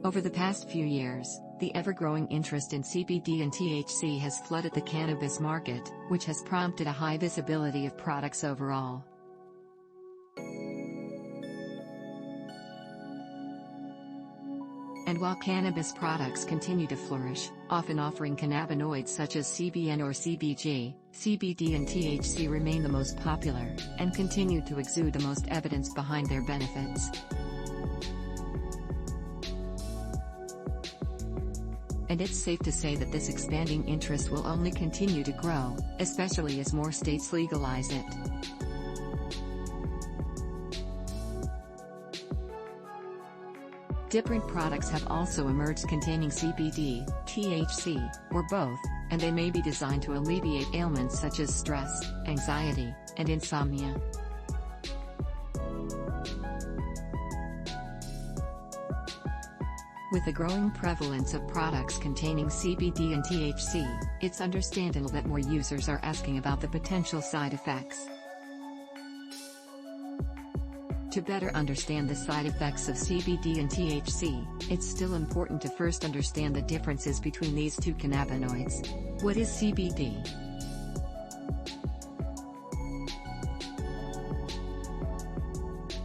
Over the past few years, the ever-growing interest in CBD and THC has flooded the cannabis market, which has prompted a high visibility of products overall. And while cannabis products continue to flourish, often offering cannabinoids such as CBN or CBG, CBD and THC remain the most popular, and continue to exude the most evidence behind their benefits. And it's safe to say that this expanding interest will only continue to grow, especially as more states legalize it. Different products have also emerged containing CBD, THC, or both, and they may be designed to alleviate ailments such as stress, anxiety, and insomnia. With the growing prevalence of products containing CBD and THC, it's understandable that more users are asking about the potential side effects. To better understand the side effects of CBD and THC, it's still important to first understand the differences between these two cannabinoids. What is CBD?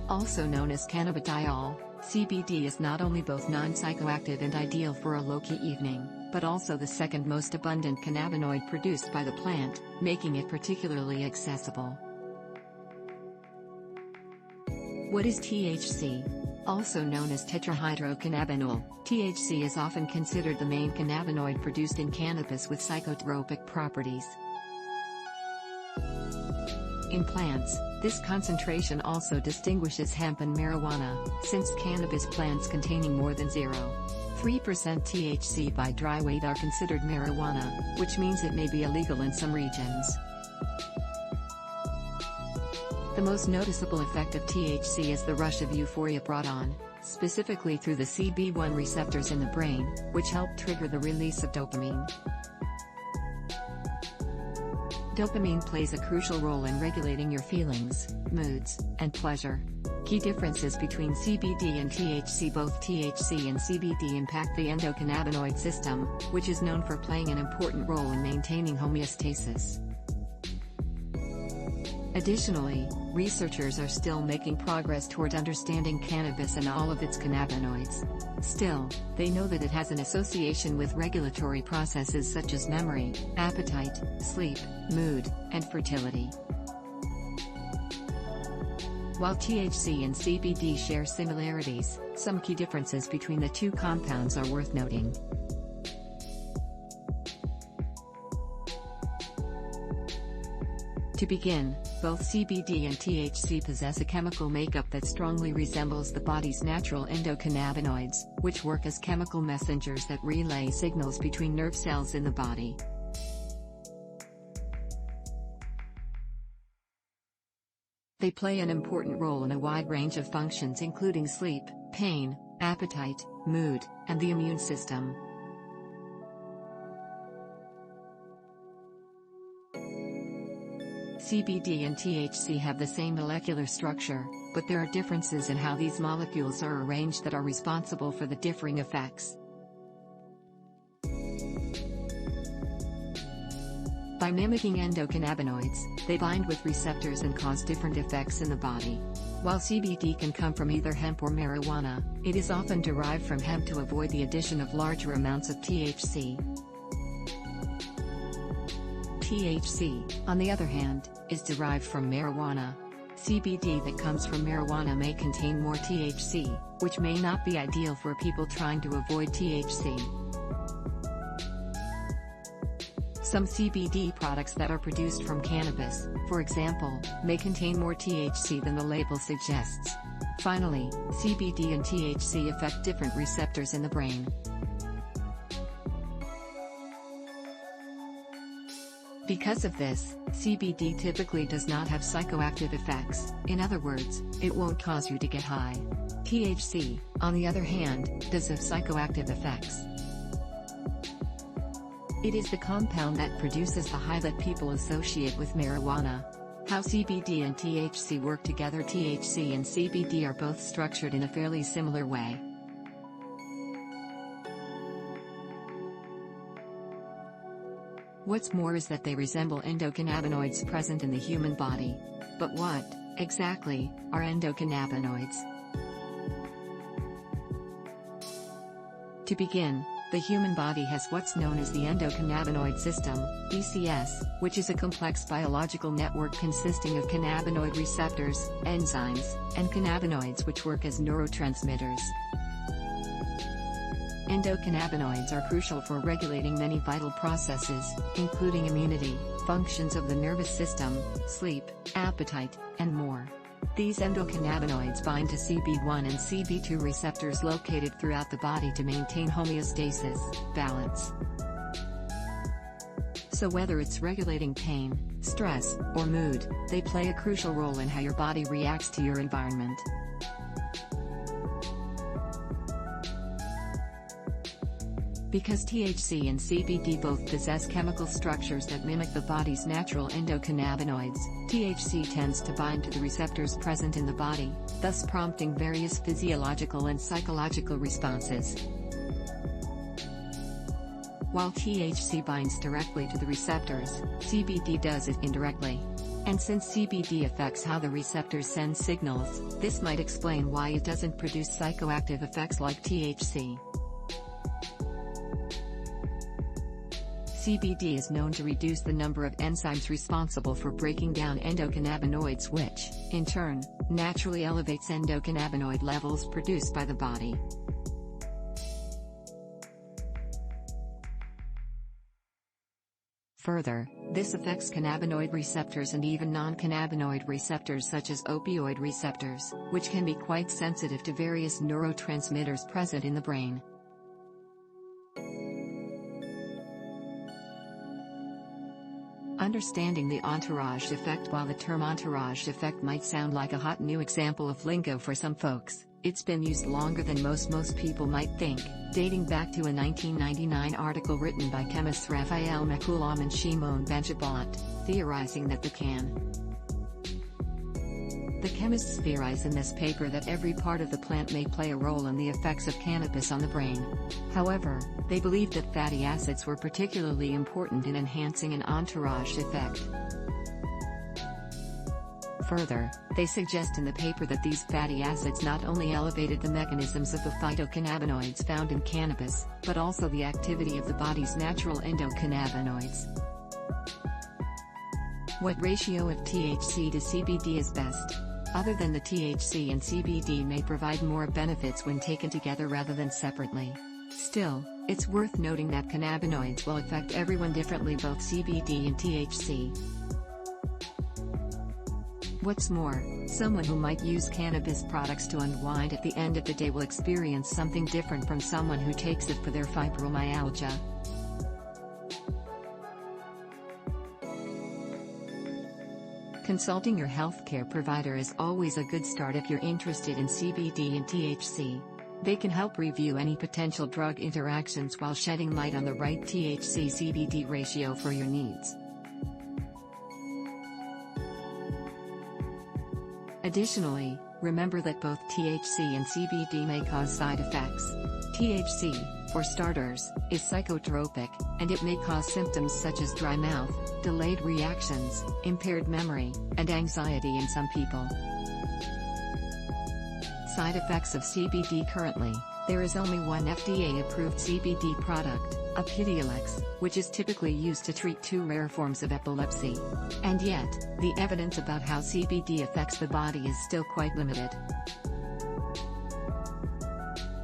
Also known as cannabidiol, CBD is not only both non-psychoactive and ideal for a low-key evening, but also the second most abundant cannabinoid produced by the plant, making it particularly accessible. What is THC? Also known as tetrahydrocannabinol, THC is often considered the main cannabinoid produced in cannabis with psychotropic properties. In plants, this concentration also distinguishes hemp and marijuana, since cannabis plants containing more than 0.3% THC by dry weight are considered marijuana, which means it may be illegal in some regions. The most noticeable effect of THC is the rush of euphoria brought on, specifically through the CB1 receptors in the brain, which help trigger the release of dopamine. Dopamine plays a crucial role in regulating your feelings, moods, and pleasure. Key differences between CBD and THC: both THC and CBD impact the endocannabinoid system, which is known for playing an important role in maintaining homeostasis. Additionally, researchers are still making progress toward understanding cannabis and all of its cannabinoids. Still, they know that it has an association with regulatory processes such as memory, appetite, sleep, mood, and fertility. While THC and CBD share similarities, some key differences between the two compounds are worth noting. To begin, both CBD and THC possess a chemical makeup that strongly resembles the body's natural endocannabinoids, which work as chemical messengers that relay signals between nerve cells in the body. They play an important role in a wide range of functions including sleep, pain, appetite, mood, and the immune system. CBD and THC have the same molecular structure, but there are differences in how these molecules are arranged that are responsible for the differing effects. By mimicking endocannabinoids, they bind with receptors and cause different effects in the body. While CBD can come from either hemp or marijuana, it is often derived from hemp to avoid the addition of larger amounts of THC. THC, on the other hand, is derived from marijuana. CBD that comes from marijuana may contain more THC, which may not be ideal for people trying to avoid THC. Some CBD products that are produced from cannabis, for example, may contain more THC than the label suggests. Finally, CBD and THC affect different receptors in the brain. Because of this, CBD typically does not have psychoactive effects. In other words, it won't cause you to get high. THC, on the other hand, does have psychoactive effects. It is the compound that produces the high that people associate with marijuana. How CBD and THC work together: THC and CBD are both structured in a fairly similar way. What's more is that they resemble endocannabinoids present in the human body. But what, exactly, are endocannabinoids? To begin, the human body has what's known as the endocannabinoid system, ECS, which is a complex biological network consisting of cannabinoid receptors, enzymes, and cannabinoids which work as neurotransmitters. Endocannabinoids are crucial for regulating many vital processes, including immunity, functions of the nervous system, sleep, appetite, and more. These endocannabinoids bind to CB1 and CB2 receptors located throughout the body to maintain homeostasis, balance. So whether it's regulating pain, stress, or mood, they play a crucial role in how your body reacts to your environment. Because THC and CBD both possess chemical structures that mimic the body's natural endocannabinoids, THC tends to bind to the receptors present in the body, thus prompting various physiological and psychological responses. While THC binds directly to the receptors, CBD does it indirectly. And since CBD affects how the receptors send signals, this might explain why it doesn't produce psychoactive effects like THC. CBD is known to reduce the number of enzymes responsible for breaking down endocannabinoids, which, in turn, naturally elevates endocannabinoid levels produced by the body. Further, this affects cannabinoid receptors and even non-cannabinoid receptors such as opioid receptors, which can be quite sensitive to various neurotransmitters present in the brain. Understanding the entourage effect. While the term entourage effect might sound like a hot new example of lingo for some folks, it's been used longer than most people might think, dating back to a 1999 article written by chemists Raphael McCoulomb and Shimon Benjabat, theorizing that the chemists theorize in this paper that every part of the plant may play a role in the effects of cannabis on the brain. However, they believed that fatty acids were particularly important in enhancing an entourage effect. Further, they suggest in the paper that these fatty acids not only elevated the mechanisms of the phytocannabinoids found in cannabis, but also the activity of the body's natural endocannabinoids. What ratio of THC to CBD is best? Other than the THC and CBD may provide more benefits when taken together rather than separately. Still, it's worth noting that cannabinoids will affect everyone differently, both CBD and THC. What's more, someone who might use cannabis products to unwind at the end of the day will experience something different from someone who takes it for their fibromyalgia. Consulting your healthcare provider is always a good start if you're interested in CBD and THC. They can help review any potential drug interactions while shedding light on the right THC-CBD ratio for your needs. Additionally, remember that both THC and CBD may cause side effects. THC, for starters, is psychotropic, and it may cause symptoms such as dry mouth, delayed reactions, impaired memory, and anxiety in some people. Side effects of CBD. Currently, there is only one FDA-approved CBD product, Epidiolex, which is typically used to treat two rare forms of epilepsy. And yet, the evidence about how CBD affects the body is still quite limited.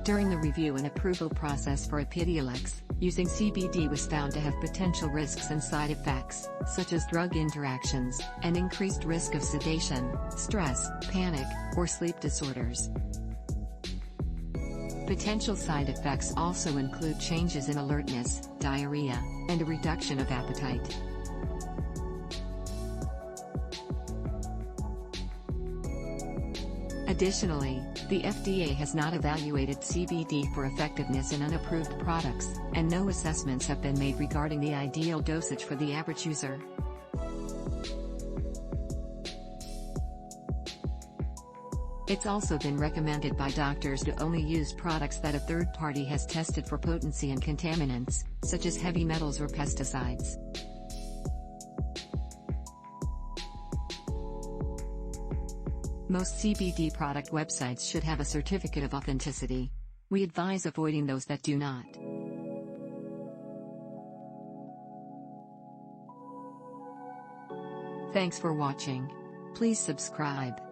During the review and approval process for Epidiolex, using CBD was found to have potential risks and side effects, such as drug interactions, and increased risk of sedation, stress, panic, or sleep disorders. Potential side effects also include changes in alertness, diarrhea, and a reduction of appetite. Additionally, the FDA has not evaluated CBD for effectiveness in unapproved products, and no assessments have been made regarding the ideal dosage for the average user. It's also been recommended by doctors to only use products that a third party has tested for potency and contaminants, such as heavy metals or pesticides. Most CBD product websites should have a certificate of authenticity. We advise avoiding those that do not. Thanks for watching. Please subscribe.